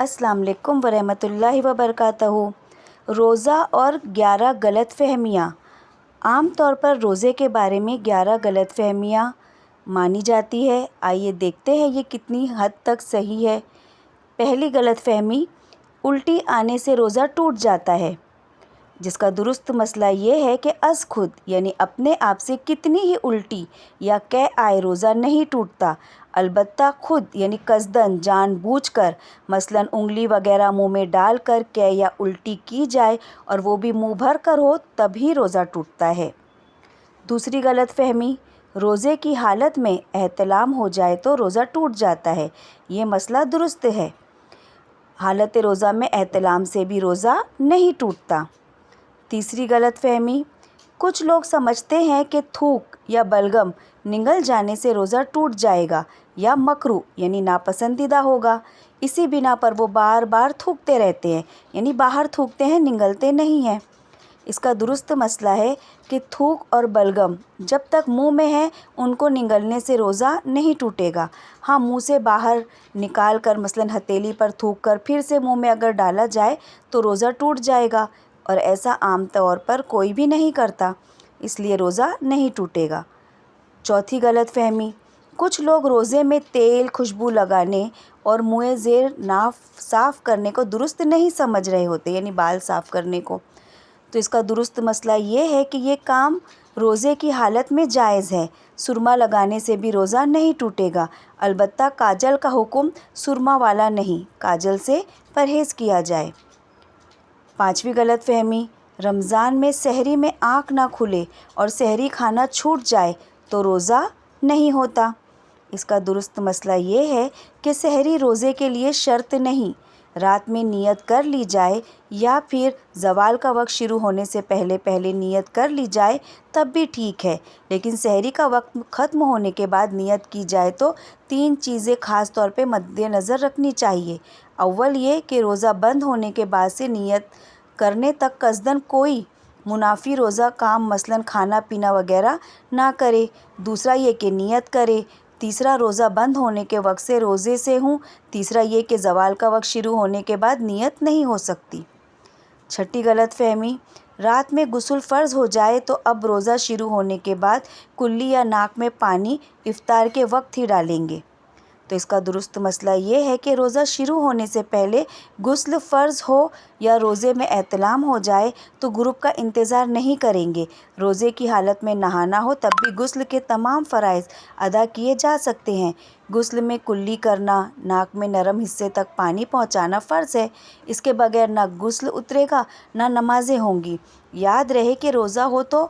السلام علیکم ورحمۃ اللہ وبرکاتہ۔ روزہ اور 11 غلط فہمیاں۔ عام طور پر روزے کے بارے میں 11 غلط فہمیاں مانی جاتی ہے۔ آئیے دیکھتے ہیں یہ کتنی حد تک صحیح ہے۔ پہلی غلط فہمی، الٹی آنے سے روزہ ٹوٹ جاتا ہے، جس کا درست مسئلہ یہ ہے کہ از خود یعنی اپنے آپ سے کتنی ہی الٹی یا قے آئے روزہ نہیں ٹوٹتا، البتہ خود یعنی قصداً جان بوجھ کر مثلاً انگلی وغیرہ منہ میں ڈال کر قے یا الٹی کی جائے اور وہ بھی منہ بھر کر ہو تب ہی روزہ ٹوٹتا ہے۔ دوسری غلط فہمی، روزے کی حالت میں احتلام ہو جائے تو روزہ ٹوٹ جاتا ہے۔ یہ مسئلہ درست ہے، حالت روزہ میں احتلام سے بھی روزہ نہیں ٹوٹتا۔ تیسری غلط فہمی، کچھ لوگ سمجھتے ہیں کہ تھوک یا بلغم نگل جانے سے روزہ ٹوٹ جائے گا یا مکروہ یعنی ناپسندیدہ ہوگا، اسی بنا پر وہ بار بار تھوکتے رہتے ہیں، یعنی باہر تھوکتے ہیں، نگلتے نہیں ہیں۔ اس کا درست مسئلہ ہے کہ تھوک اور بلغم جب تک منہ میں ہے ان کو نگلنے سے روزہ نہیں ٹوٹے گا۔ ہاں، منہ سے باہر نکال کر مثلاً ہتھیلی پر تھوک کر پھر سے منہ میں اگر ڈالا جائے تو روزہ ٹوٹ جائے گا، اور ایسا عام طور پر کوئی بھی نہیں کرتا، اس لیے روزہ نہیں ٹوٹے گا۔ چوتھی غلط فہمی، کچھ لوگ روزے میں تیل خوشبو لگانے اور منہ زیر ناف صاف کرنے کو درست نہیں سمجھ رہے ہوتے، یعنی بال صاف کرنے کو۔ تو اس کا درست مسئلہ یہ ہے کہ یہ کام روزے کی حالت میں جائز ہے۔ سرما لگانے سے بھی روزہ نہیں ٹوٹے گا، البتہ کاجل کا حکم سرما والا نہیں، کاجل سے پرہیز کیا جائے۔ پانچویں غلط فہمی، رمضان میں سحری میں آنکھ نہ کھلے اور سحری کھانا چھوٹ جائے تو روزہ نہیں ہوتا۔ اس کا درست مسئلہ یہ ہے کہ سحری روزے کے لیے شرط نہیں، رات میں نیت کر لی جائے یا پھر زوال کا وقت شروع ہونے سے پہلے نیت کر لی جائے تب بھی ٹھیک ہے، لیکن سحری کا وقت ختم ہونے کے بعد نیت کی جائے تو 3 چیزیں خاص طور پہ مد نظر رکھنی چاہیے۔ اول یہ کہ روزہ بند ہونے کے بعد سے نیت کرنے تک قصداً کوئی منافی روزہ کام مثلاً کھانا پینا وغیرہ نہ کرے۔ دوسرا یہ کہ نیت کرے۔ تیسرا، روزہ بند ہونے کے وقت سے روزے سے ہوں۔ تیسرا یہ کہ زوال کا وقت شروع ہونے کے بعد نیت نہیں ہو سکتی۔ چھٹی غلط فہمی، رات میں غسل فرض ہو جائے تو اب روزہ شروع ہونے کے بعد کلی یا ناک میں پانی افطار کے وقت ہی ڈالیں گے۔ تو اس کا درست مسئلہ یہ ہے کہ روزہ شروع ہونے سے پہلے غسل فرض ہو یا روزے میں احتلام ہو جائے تو غروب کا انتظار نہیں کریں گے۔ روزے کی حالت میں نہانا ہو تب بھی غسل کے تمام فرائض ادا کیے جا سکتے ہیں۔ غسل میں کلی کرنا، ناک میں نرم حصے تک پانی پہنچانا فرض ہے، اس کے بغیر نہ غسل اترے گا نہ نمازیں ہوں گی۔ یاد رہے کہ روزہ ہو تو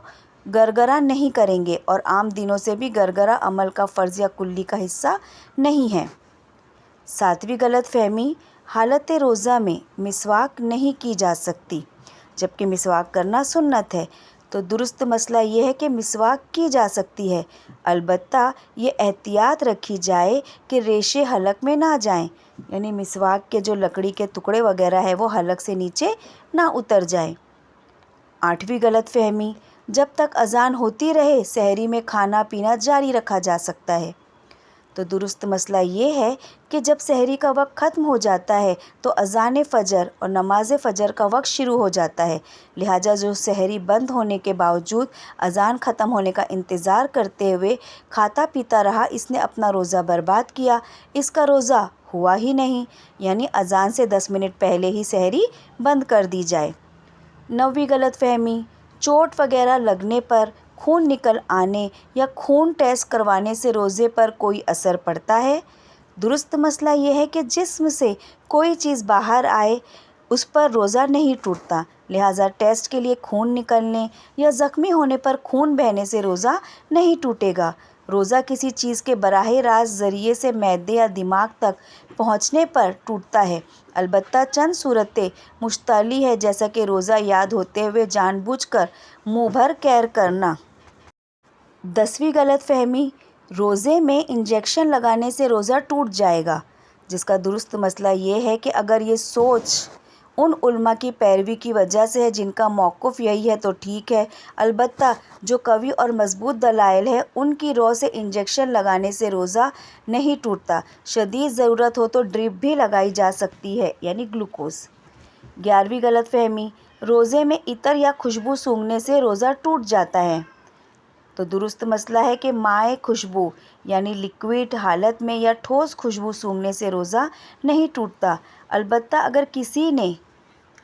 گرگرہ نہیں کریں گے، اور عام دنوں سے بھی گرگرہ عمل کا فرض یا کلی کا حصہ نہیں ہے۔ ساتویں غلط فہمی، حالت روزہ میں مسواک نہیں کی جا سکتی جبکہ مسواک کرنا سنت ہے۔ تو درست مسئلہ یہ ہے کہ مسواک کی جا سکتی ہے، البتہ یہ احتیاط رکھی جائے کہ ریشے حلق میں نہ جائیں، یعنی مسواک کے جو لکڑی کے ٹکڑے وغیرہ ہے وہ حلق سے نیچے نہ اتر جائیں۔ آٹھویں غلط فہمی، جب تک اذان ہوتی رہے سحری میں کھانا پینا جاری رکھا جا سکتا ہے۔ تو درست مسئلہ یہ ہے کہ جب سحری کا وقت ختم ہو جاتا ہے تو اذان فجر اور نماز فجر کا وقت شروع ہو جاتا ہے، لہٰذا جو سحری بند ہونے کے باوجود اذان ختم ہونے کا انتظار کرتے ہوئے کھاتا پیتا رہا، اس نے اپنا روزہ برباد کیا، اس کا روزہ ہوا ہی نہیں، یعنی اذان سے 10 منٹ پہلے ہی سحری بند کر دی جائے۔ نویں غلط فہمی، چوٹ وغیرہ لگنے پر خون نکل آنے یا خون ٹیسٹ کروانے سے روزے پر کوئی اثر پڑتا ہے؟ درست مسئلہ یہ ہے کہ جسم سے کوئی چیز باہر آئے اس پر روزہ نہیں ٹوٹتا، لہٰذا ٹیسٹ کے لیے خون نکلنے یا زخمی ہونے پر خون بہنے سے روزہ نہیں ٹوٹے گا۔ روزہ کسی چیز کے براہ راست ذریعے سے معدے یا دماغ تک پہنچنے پر ٹوٹتا ہے، البتہ چند صورتیں مشتعلی ہے، جیسا کہ روزہ یاد ہوتے ہوئے جان بوجھ کر منہ بھر قیر کرنا۔ 10ویں غلط فہمی، روزے میں انجیکشن لگانے سے روزہ ٹوٹ جائے گا، جس کا درست مسئلہ یہ ہے کہ اگر یہ سوچ ان علماء کی پیروی کی وجہ سے ہے جن کا موقف یہی ہے تو ٹھیک ہے، البتہ جو قوی اور مضبوط دلائل ہے ان کی رو سے انجیکشن لگانے سے روزہ نہیں ٹوٹتا، شدید ضرورت ہو تو ڈرپ بھی لگائی جا سکتی ہے یعنی گلوکوز۔ 11ویں غلط فہمی، روزے میں عطر یا خوشبو سونگھنے سے روزہ ٹوٹ جاتا ہے۔ تو درست مسئلہ ہے کہ مائع خوشبو یعنی لیکوئڈ حالت میں یا ٹھوس خوشبو سونگھنے سے روزہ نہیں ٹوٹتا، البتہ اگر کسی نے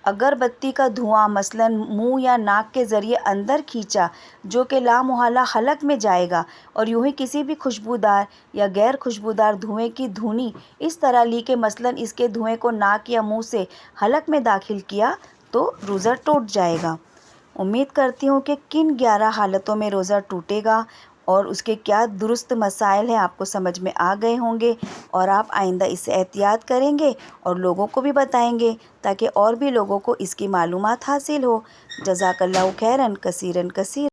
اگربتی کا دھواں مثلاً منہ یا ناک کے ذریعے اندر کھینچا جو کہ لامحالہ حلق میں جائے گا، اور یوں ہی کسی بھی خوشبودار یا غیر خوشبودار دھوئیں کی دھونی اس طرح لی کہ مثلاً اس کے دھوئیں کو ناک یا منہ سے حلق میں داخل کیا تو روزہ ٹوٹ جائے گا۔ امید کرتی ہوں کہ کن 11 حالتوں میں روزہ ٹوٹے گا اور اس کے کیا درست مسائل ہیں آپ کو سمجھ میں آ گئے ہوں گے، اور آپ آئندہ اس سے احتیاط کریں گے اور لوگوں کو بھی بتائیں گے تاکہ اور بھی لوگوں کو اس کی معلومات حاصل ہو۔ جزاک اللہ خیراً کثیراً کثیراً۔